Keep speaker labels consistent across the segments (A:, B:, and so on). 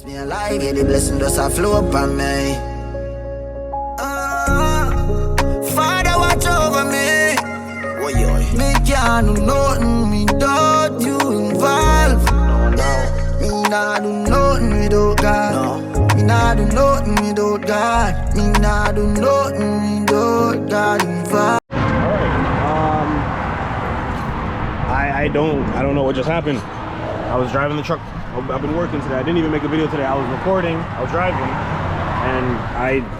A: Me alive, yeah, the blessing just a flow upon me. Father, watch over me. Me can't do nothing without you involved. Me nah do nothing without God. Me nah do nothing without God. Me nah do nothing without God involved.
B: I don't know what just happened. I was driving the truck. I've been working today. I didn't even make a video today. I was recording, I was driving, and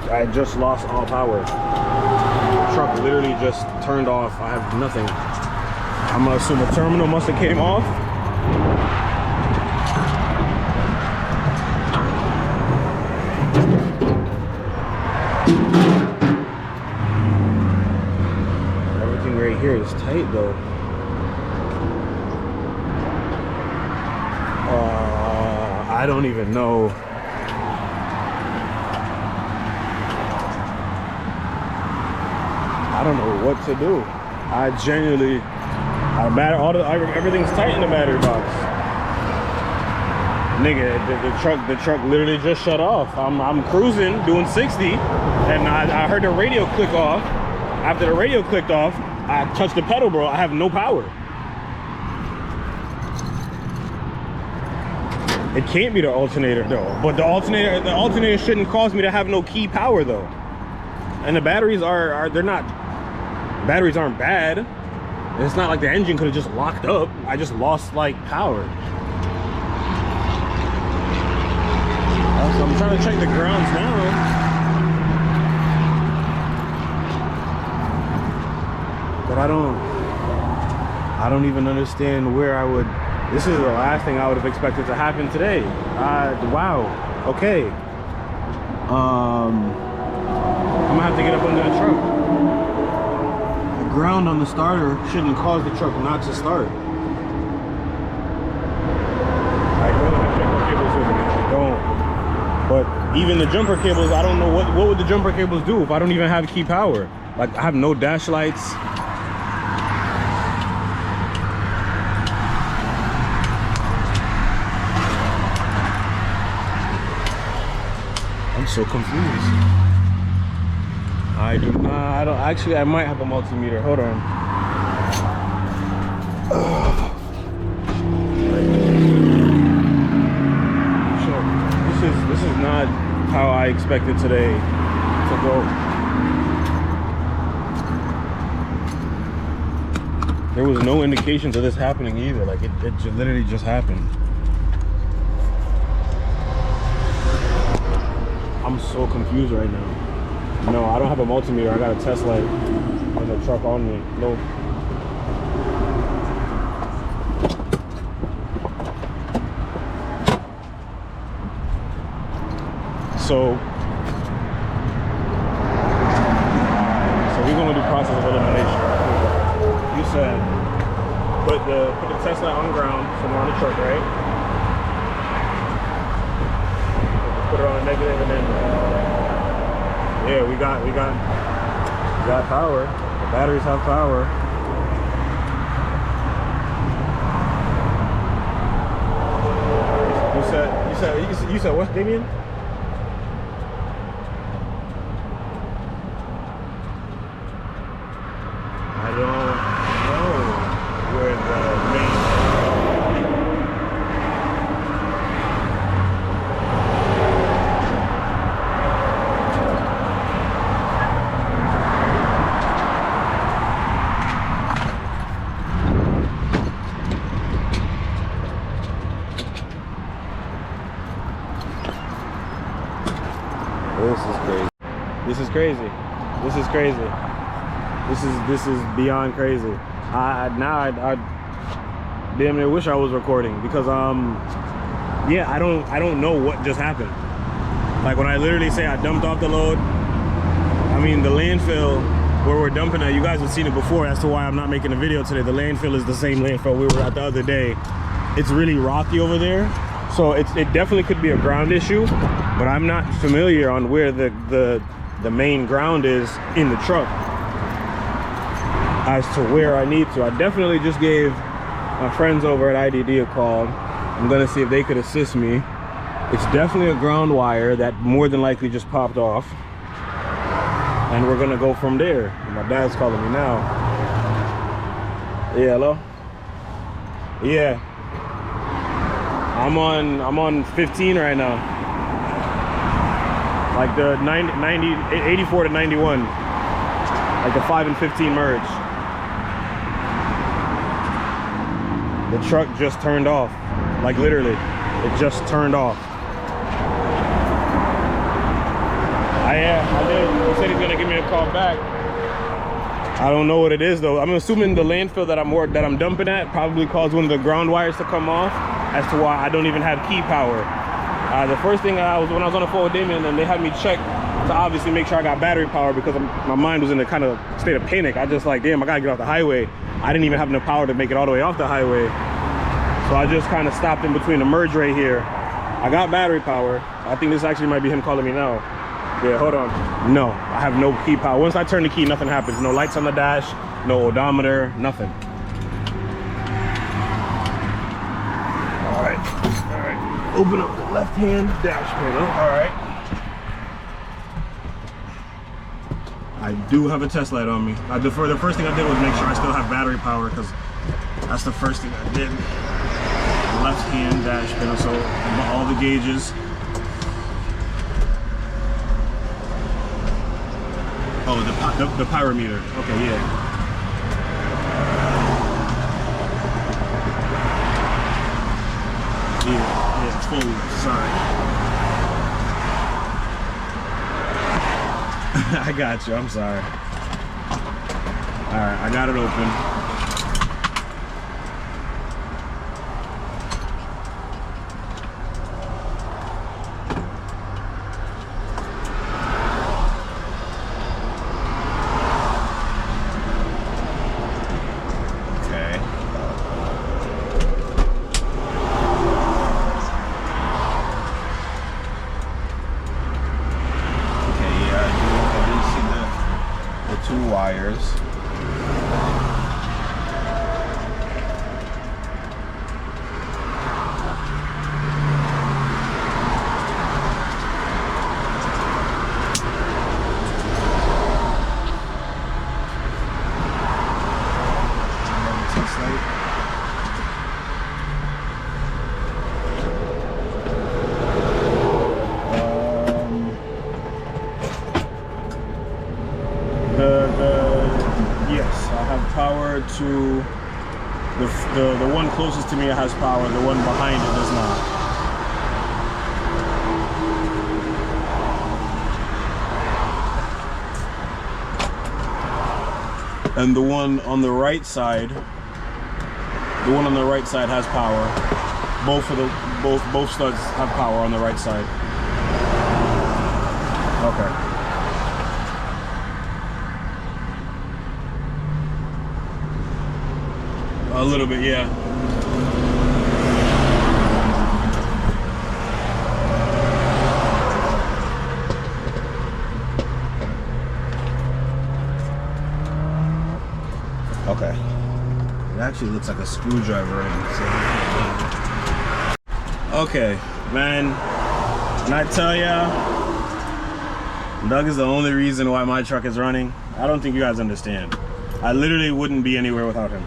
B: I just lost all power. The truck literally just turned off. I have nothing. I'm gonna assume a terminal must have came off. Everything right here is tight though. I don't even know. I don't know what to do. I genuinely, everything's tight in the battery box. Nigga, the truck literally just shut off. I'm cruising, doing 60, and I heard the radio click off. After the radio clicked off, I touched the pedal, bro. I have no power. It can't be the alternator though, but the alternator shouldn't cause me to have no key power though. And the batteries aren't bad. It's not like the engine could have just locked up. I just lost like power. So I'm trying to check the grounds now. But I don't even understand where I would. This is the last thing I would have expected to happen today. Wow. Okay. I'm gonna have to get up under the truck. The ground on the starter shouldn't cause the truck not to start. I don't have jumper cables with me. I don't. But even the jumper cables, I don't know what would the jumper cables do if I don't even have key power. Like I have no dash lights. I'm so confused. I don't actually, I might have a multimeter. Hold on. This is not how I expected today to go. There was no indications of this happening either. Like it literally just happened. I'm so confused right now. No, I don't have a multimeter. I got a test light on the truck on me. Nope. So we're gonna do process of elimination. You said put the test light on the ground somewhere on the truck, right? Put it on a negative, and then yeah, we got power. The batteries have power. You said what, Damien? I don't know where the main. This is crazy. This is beyond crazy. I damn near wish I was recording because yeah, I don't know what just happened. Like when I literally say I dumped off the load, I mean the landfill where we're dumping at, you guys have seen it before as to why I'm not making a video today. The landfill is the same landfill we were at the other day. It's really rocky over there. So it definitely could be a ground issue, but I'm not familiar on where the main ground is in the truck as to where I need to. I definitely just gave my friends over at IDD a call. I'm gonna see if they could assist me It's definitely a ground wire that more than likely just popped off. And we're gonna go from there. My dad's calling me now. Yeah, hello? Yeah. I'm on 15 right now. Like the 84 to 91. Like the 5 and 15 merge. The truck just turned off. Like literally, it just turned off. I did. He said he's gonna give me a call back. I don't know what it is though. I'm assuming the landfill that I'm dumping at probably caused one of the ground wires to come off, as to why I don't even have key power. The first thing when I was on the phone with Damien, and they had me check to obviously make sure I got battery power, because my mind was in a kind of state of panic. I just like, damn, I gotta get off the highway. I didn't even have enough power to make it all the way off the highway. So I just kind of stopped in between the merge right here. I got battery power. I think this actually might be him calling me now. Yeah, hold on. No, I have no key power. Once I turn the key, nothing happens. No lights on the dash, no odometer, nothing. All right. Open up the left-hand dash panel. All right. I do have a test light on me. The first thing I did was make sure I still have battery power, because that's the first thing I did. Left-hand dash panel, so all the gauges. Oh, the pyrometer. Okay, yeah. Yeah, fully. Sorry. I got you. I'm sorry. All right, I got it open. Wires. Yes, I have power to the one closest to me has power, the one behind it does not. And the one on the right side has power. Both studs have power on the right side. Okay. A little bit, yeah. Okay. It actually looks like a screwdriver in it. Okay, man. Can I tell ya? Doug is the only reason why my truck is running. I don't think you guys understand. I literally wouldn't be anywhere without him.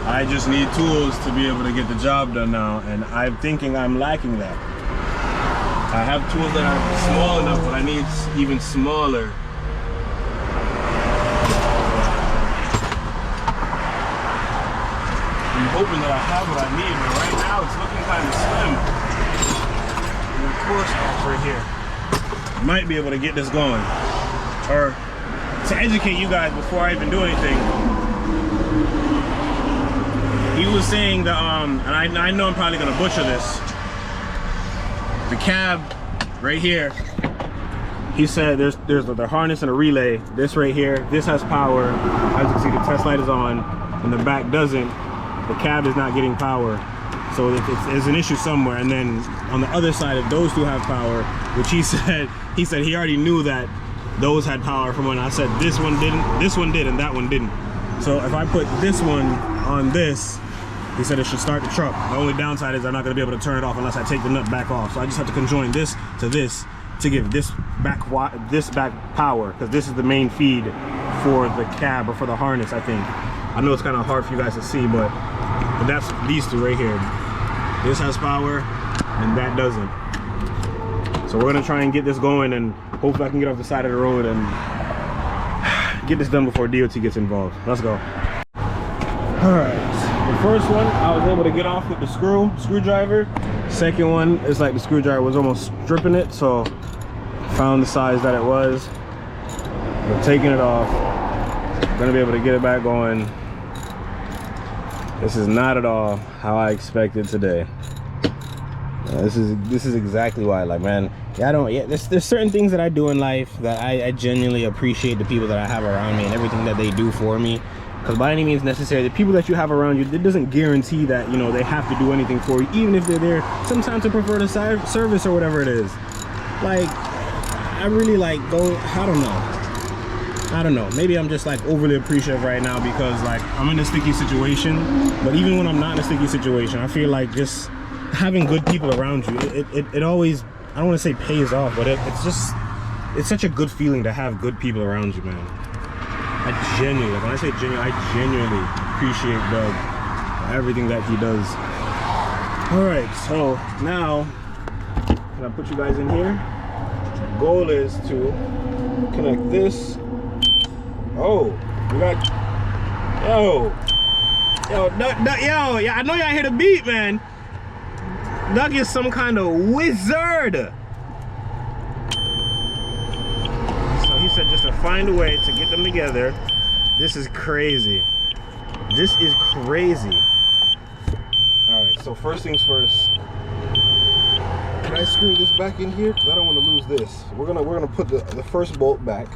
B: I just need tools to be able to get the job done now, and I'm thinking I'm lacking that. I have tools that are small enough, but I need even smaller. I'm hoping that I have what I need, but right now it's looking kind of slim. And of course, right here. Might be able to get this going. Or to educate you guys before I even do anything. He was saying that, and I know I'm probably gonna butcher this. The cab right here. He said there's the harness and a relay. This right here, this has power. As you can see, the test light is on, and the back doesn't. The cab is not getting power, so it's an issue somewhere. And then on the other side, if those two have power, which he said he already knew that those had power from when I said this one didn't, this one did, and that one didn't. So if I put this one on this, He said it should start the truck. The only downside is I'm not gonna be able to turn it off unless I take the nut back off. So I just have to conjoin this to give this back power, because this is the main feed for the cab or for the harness, I think. I know it's kind of hard for you guys to see, but that's these two right here. This has power and that doesn't. So we're gonna try and get this going, and hopefully I can get off the side of the road and get this done before DOT gets involved. Let's go. All right. The first one, I was able to get off with the screwdriver. Second one is like the screwdriver was almost stripping it, so found the size that it was. We're taking it off. Gonna be able to get it back going. This is not at all how I expected today. This is exactly why, like, man, there's certain things that I do in life that I genuinely appreciate the people that I have around me and everything that they do for me. Because by any means necessary, the people that you have around you, it doesn't guarantee that, you know, they have to do anything for you, even if they're there sometimes to prefer the service or whatever it is. Like, I really like I don't know, maybe I'm just like overly appreciative right now because like I'm in a sticky situation. But even when I'm not in a sticky situation, I feel like just having good people around you, it always, I don't want to say pays off, but it's such a good feeling to have good people around you, man. When I say genuinely, I genuinely appreciate Doug, everything that he does. All right, so now, can I put you guys in here? The goal is to connect this. Oh, we got, yo, yeah, I know y'all hear the beat, man. Doug is some kind of wizard. He said just to find a way to get them together. This is crazy. This is crazy. All right, so first things first. Can I screw this back in here? Because I don't want to lose this. We're gonna put the first bolt back.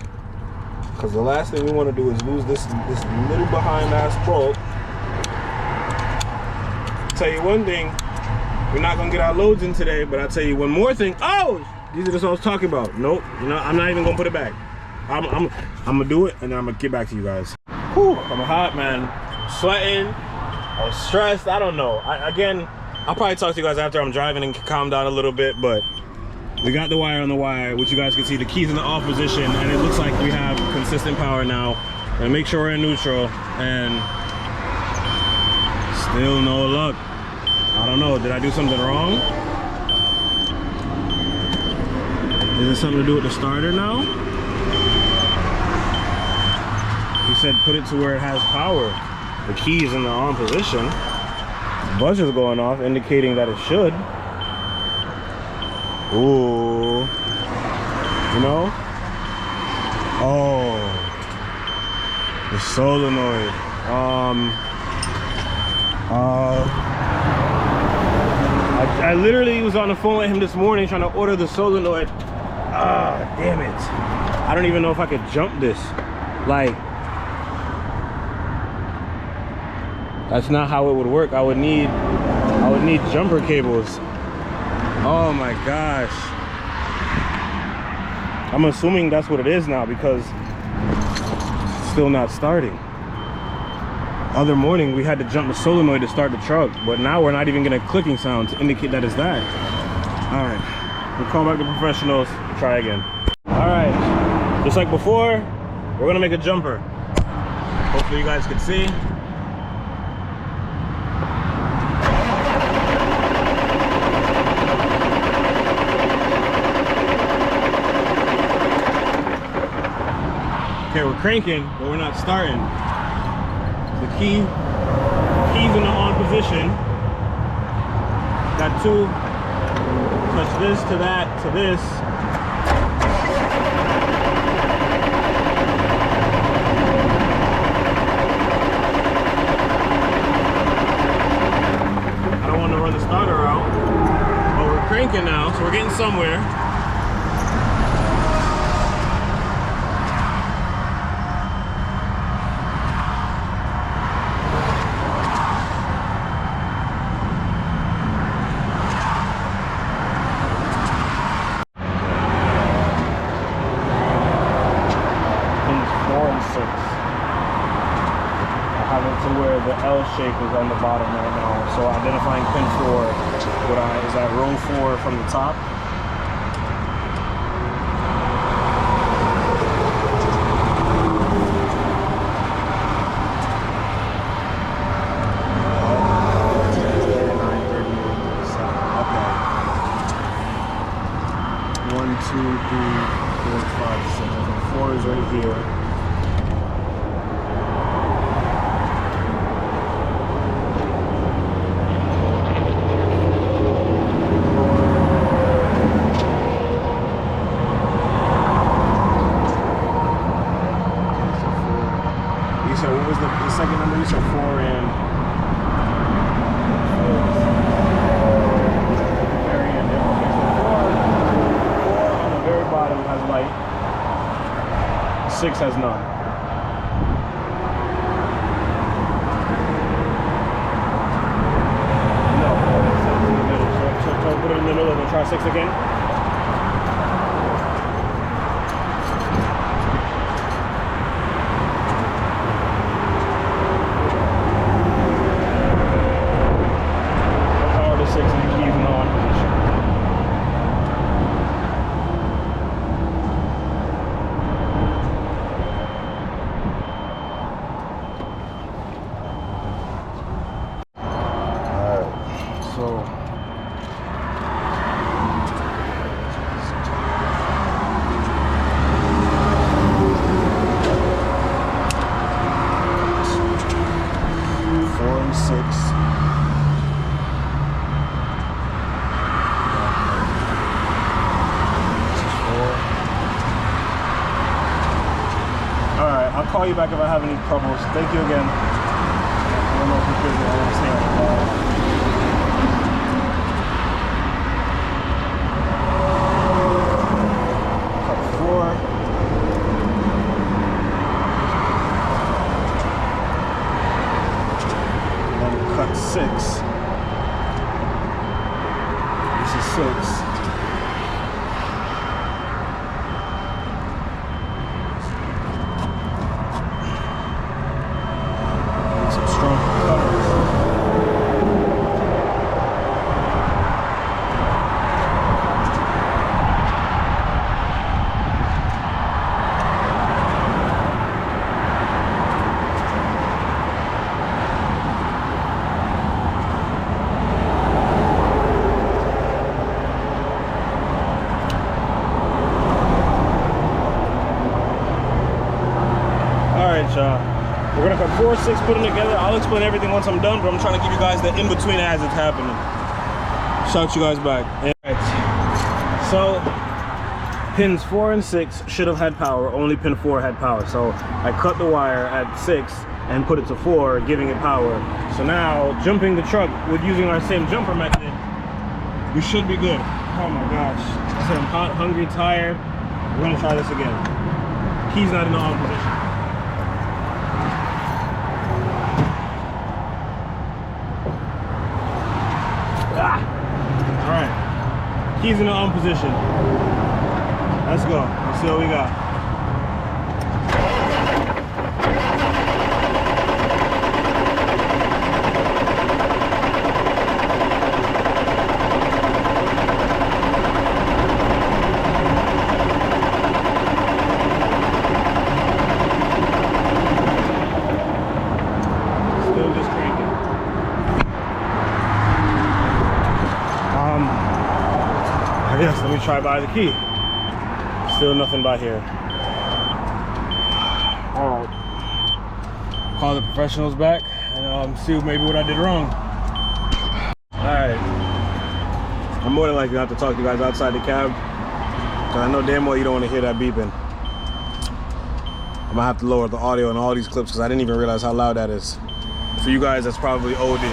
B: Because the last thing we want to do is lose this little behind ass bolt. Tell you one thing, we're not gonna get our loads in today, but I'll tell you one more thing. Oh, these are just what I was talking about. Nope, you know, I'm not even gonna put it back. I'm gonna do it and then I'm gonna get back to you guys. Whew, I'm hot, man. I'm sweating. I was stressed. I don't know. Again, I'll probably talk to you guys after I'm driving and calm down a little bit, but we got the wire on the wire, which you guys can see the keys in the off position, and it looks like we have consistent power now. And make sure we're in neutral, and still no luck. I don't know, did I do something wrong? Is it something to do with the starter now? He said put it to where it has power. The key's in the on position. The buzzer's going off, indicating that it should. Ooh. You know? Oh. The solenoid. I literally was on the phone with him this morning trying to order the solenoid. Ah, damn it. I don't even know if I could jump this. Like, that's not how it would work. I would need jumper cables. Oh my gosh. I'm assuming that's what it is now because it's still not starting. Other morning we had to jump the solenoid to start the truck, but now we're not even getting a clicking sound to indicate that it's that. All right, we'll call back the professionals, try again. All right, just like before, we're gonna make a jumper. Hopefully you guys can see. Okay, we're cranking, but we're not starting. The keys in the on position. Got two. Touch this to that to this. I don't want to run the starter out, but we're cranking now, so we're getting somewhere. I have it to where the L shape is on the bottom right now. So identifying pin 4, is that row 4 from the top? One, two, three, four, five, six. I think 4 is right here. You said, what was the second number? You said 4 and... Very end. Okay, so 4 on the very bottom has light. 6 has none. No, 6 in the middle. So put it in the middle and then try 6 again. Power to 6 and the keys in the on position. So four and 6. This is 4. All right, I'll call you back if I have any troubles. Thank you again. I don't know if you're busy. I want to say cut 4. And then cut 6. This is 6. Some strong cutters. Alright, y'all. We're gonna cut 4, 6, put them together. I'll explain everything once I'm done, but I'm trying to give you guys the in-between as it's happening. Shout you guys back. Alright. So, pins 4 and 6 should have had power. Only pin 4 had power. So, I cut the wire at 6 and put it to 4, giving it power. So now, jumping the truck with using our same jumper method, we should be good. Oh my gosh. I said I'm hot, hungry, tired. We're gonna try this again. Key's not in the on position. Alright, keys in the on position. Let's go. Let's see what we got. Still just cranking. Yes, let me try by the key. Still nothing by here. Alright. Call the professionals back and see maybe what I did wrong. Alright. I'm more than likely to have to talk to you guys outside the cab, because I know damn well you don't want to hear that beeping. I'm gonna have to lower the audio in all these clips because I didn't even realize how loud that is. For you guys, that's probably OD.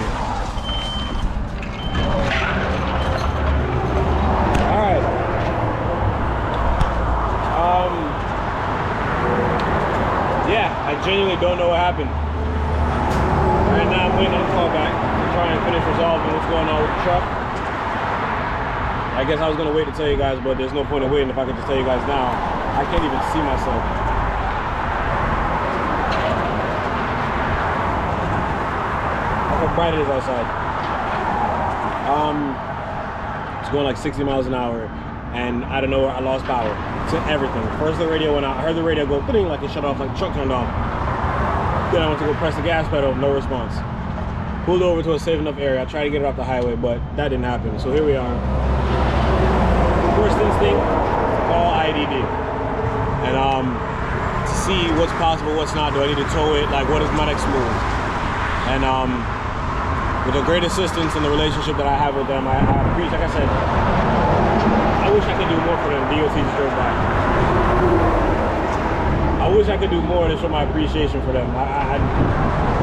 B: Yeah, I genuinely don't know what happened. Right now I'm waiting on a call back to try and finish resolving what's going on with the truck. I guess I was gonna wait to tell you guys, but there's no point in waiting if I could just tell you guys now. I can't even see myself. Look how bright it is outside. It's going like 60 miles an hour, and out of nowhere I lost power to everything. First the radio went out. I heard the radio go ding, like it shut off, like the truck turned off. Then I went to go press the gas pedal, no response. Pulled over to a safe enough area. I tried to get it off the highway, but that didn't happen. So here we are. First instinct, call IDD. And to see what's possible, what's not. Do I need to tow it? Like, what is my next move? And with the great assistance and the relationship that I have with them, I appreciate, like I said, I wish I could do more for them. DOT just drove by. I wish I could do more to show my appreciation for them. I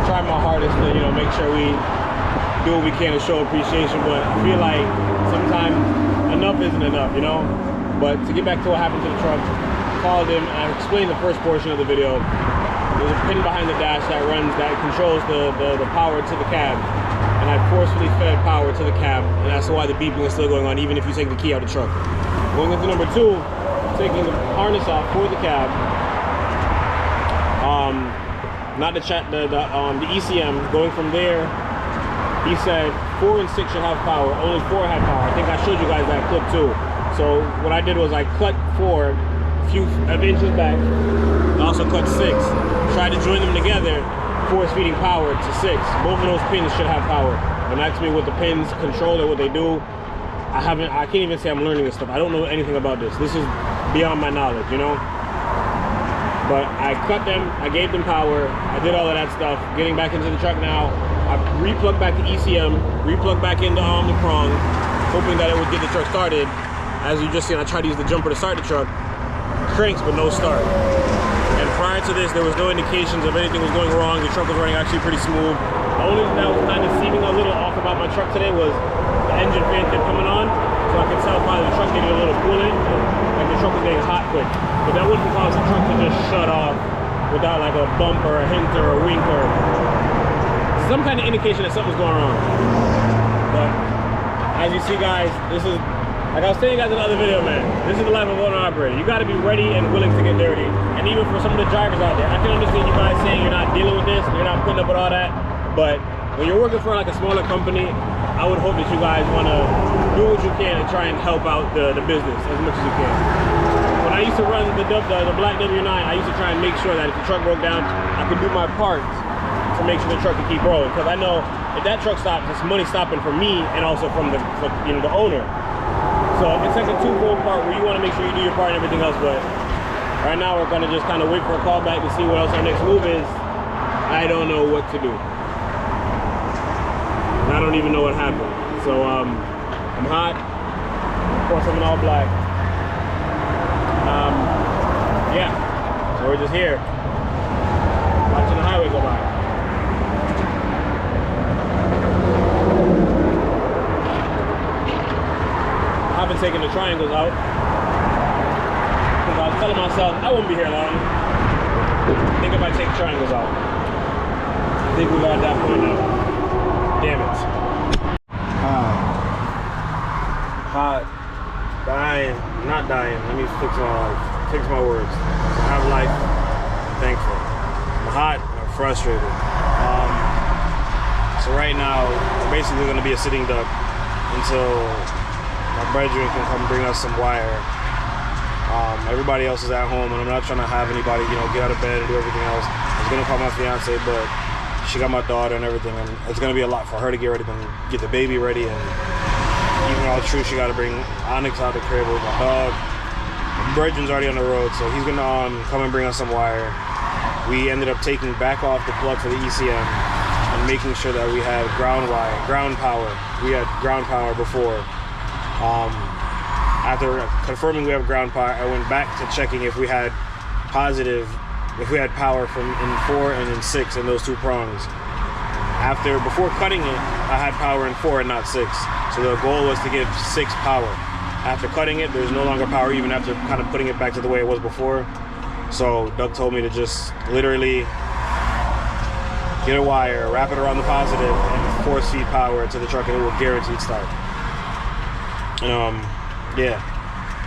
B: try my hardest to, you know, make sure we do what we can to show appreciation, but I feel like sometimes enough isn't enough, you know? But to get back to what happened to the truck, I called him and I explained the first portion of the video. There's a pin behind the dash that controls the power to the cab. And I forcefully fed power to the cab, and that's why the beeping is still going on, even if you take the key out of the truck. Going into number two, taking the harness off for the cab. Not the ECM. Going from there, he said 4 and 6 should have power. Only 4 had power. I think I showed you guys that clip too. So what I did was I cut 4 a few inches back. I also cut 6. Tried to join them together, force feeding power to 6. Both of those pins should have power. Don't ask me what the pins control or what they do. I can't even say I'm learning this stuff. I don't know anything about this. This is beyond my knowledge, you know? But I cut them, I gave them power, I did all of that stuff. Getting back into the truck now, I replugged back the ECM, replugged back into the prong, hoping that it would get the truck started. As you just seen, I tried to use the jumper to start the truck. Cranks, but no start. And prior to this, there was no indications of anything was going wrong. The truck was running actually pretty smooth. The only thing that was kind of seeming a little off about my truck today was the engine fan kept coming on. So I could tell probably the truck needed a little cooling. Like the truck was getting hot quick. But that wouldn't cause the truck to just shut off without like a bump or a hint or a wink or some kind of indication that something's going wrong. But as you see, guys, this is, like I was saying guys in the other video, man, this is the life of an owner operator. You got to be ready and willing to get dirty. And even for some of the drivers out there, I can understand you guys saying you're not dealing with this, you're not putting up with all that. But when you're working for like a smaller company, I would hope that you guys want to do what you can and try and help out the business as much as you can. When I used to run the black W9, I used to try and make sure that if the truck broke down, I could do my part to make sure the truck could keep rolling. Because I know if that truck stops, it's money stopping for me and also from the owner. So it's like a twofold part where you want to make sure you do your part and everything else. But right now we're gonna just kind of wait for a call back to see what else our next move is. I don't know what to do. I don't even know what happened. So I'm hot. Of course, I'm in all black. Yeah. So we're just here, watching the highway go by. I haven't taken the triangles out because I was telling myself I won't be here long. I think if I take triangles out, I think we got at that point now. Damn it. Hot, dying, not dying. Let me fix my life. Fix my words. I have life. I'm thankful. I'm hot. I'm frustrated. So right now, we're basically going to be a sitting duck until my brethren can come bring us some wire. Everybody else is at home, and I'm not trying to have anybody, you know, get out of bed and do everything else. I was going to call my fiance, but she got my daughter and everything, and it's going to be a lot for her to get ready, get the baby ready, and even all true, she got to bring Onyx out the crib with my dog. Virgin's already on the road, so he's going to come and bring us some wire. We ended up taking back off the plug for the ECM and making sure that we had ground power. We had ground power before. After confirming we have ground power, I went back to checking if we had power from in 4 and in 6 in those 2 prongs. Before cutting it, I had power in 4 and not 6. So the goal was to get 6 power. After cutting it, there's no longer power even after kind of putting it back to the way it was before. So Doug told me to just literally get a wire, wrap it around the positive, and force feed power to the truck, and it will guaranteed start. Yeah.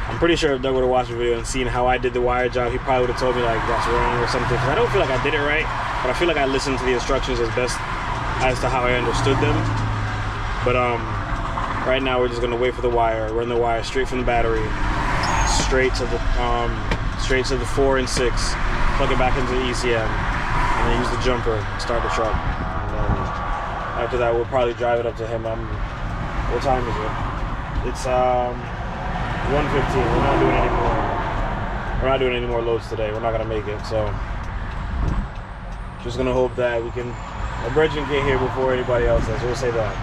B: I'm pretty sure if Doug would have watched the video and seen how I did the wire job, he probably would have told me like that's wrong or something. Because I don't feel like I did it right, but I feel like I listened to the instructions as best as to how I understood them. But Right now, we're just gonna wait for the wire. Run the wire straight from the battery, straight to the 4 and 6. Plug it back into the ECM, and then use the jumper. Start the truck. And then after that, we'll probably drive it up to him. What time is it? It's 1:15. We're not doing any more. We're not doing any more loads today. We're not gonna make it. So just gonna hope that we can. A brethren get here before anybody else does. We'll say that.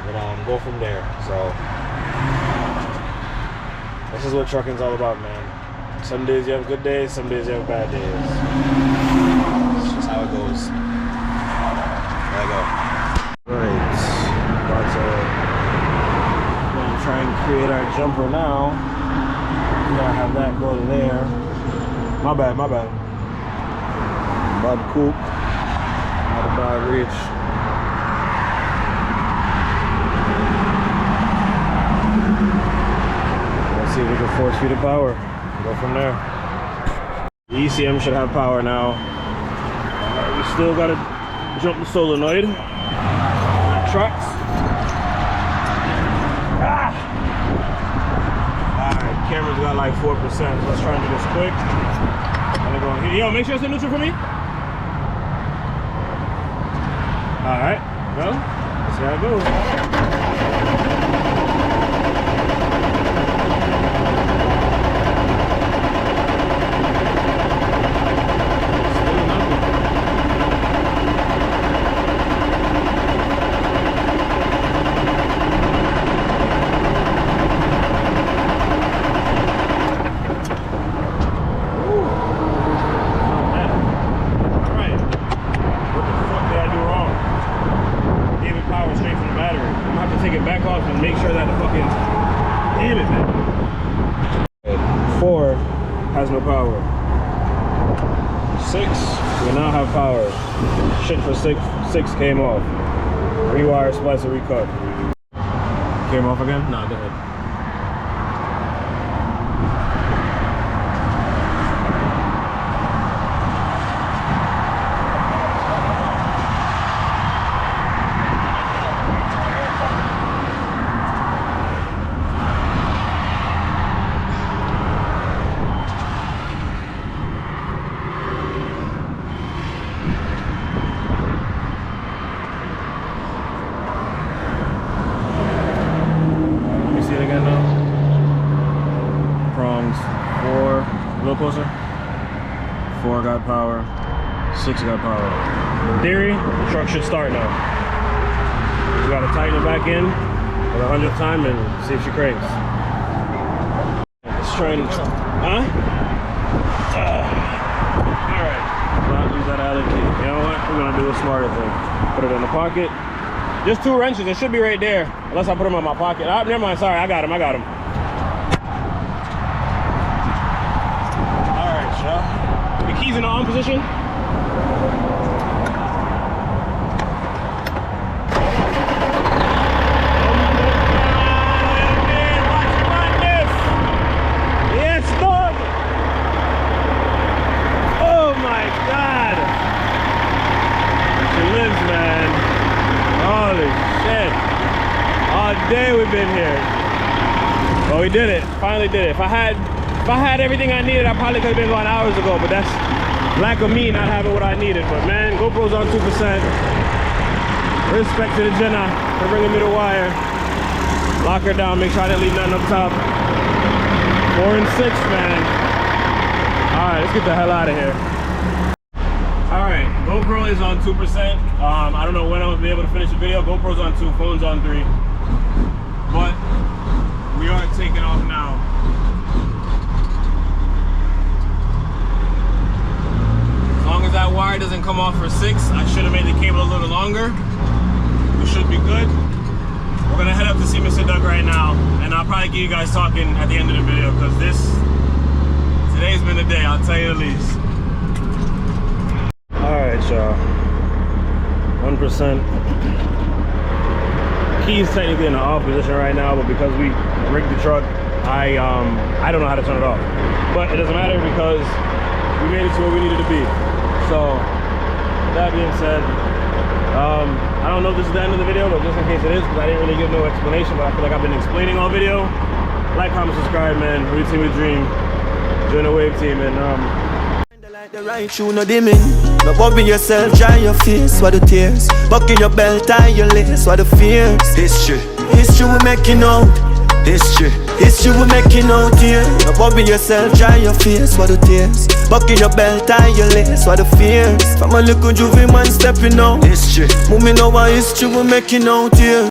B: And go from there. So this is what trucking's all about, man. Some days you have good days, some days you have bad days. It's just how it goes. There I go. Right. About to try and create our jumper now. We gotta have that go to there. My bad. About to coop. Not a bad reach. See if we can force feed the power. Go from there. The ECM should have power now. We still gotta jump the solenoid. Trucks. Alright, camera's got like 4%. Let's try and do this quick. Yo, make sure it's in neutral for me. Alright, well, let's see how it goes. Make sure that the fucking damn it, man. 4 has no power. 6, we now have power. Shit for 6 came off. Rewire, splice, and recut. Came off again? Nah, go ahead. Closer. 4 got power, 6 got power. In theory, the truck should start now. We gotta tighten it back in for the 100th time and see if she cranks. Let's try and, alright. Not lose that Allen key. You know what? We're gonna do a smarter thing. Put it in the pocket. Just 2 wrenches, it should be right there. Unless I put them in my pocket. Never mind, sorry, I got him. The keys in the on position. Yes, dog. Oh my God. She lives, man. Holy shit. All day we've been here. Well, we did it. Finally did it. If I had everything I needed, I probably could have been gone hours ago, but that's lack of me not having what I needed. But man, GoPro's on 2%. Respect to the Jenna for bringing me the wire. Lock her down, make sure I didn't leave nothing up top. 4 and 6, man. All right, let's get the hell out of here. All right, GoPro is on 2%. I don't know when I'll be able to finish the video. GoPro's on 2, phone's on 3. But we are taking off now. As long as that wire doesn't come off for 6, I should have made the cable a little longer. We should be good. We're gonna head up to see Mr. Doug right now, and I'll probably get you guys talking at the end of the video, because today's been the day, I'll tell you the least. All right, y'all. 1%. Key's technically in the off position right now, but because we rigged the truck, I don't know how to turn it off. But it doesn't matter because we made it to where we needed to be. So, that being said, I don't know if this is the end of the video, but just in case it is, because I didn't really give no explanation, but I feel like I've been explaining all video. Like, comment, subscribe, man. Read Team with Dream. Join the Wave Team, and
A: the right shoe, no dimming. No bumping yourself, dry your face, what the tears. Bucking your belt, tie your lace, what the fears. History we're making out. History we're making out here. No bumping yourself, dry your face, what the tears. Bucking your belt, tie your lace, what the fears. From a little juvie man stepping out. History, moving over history we're making out here.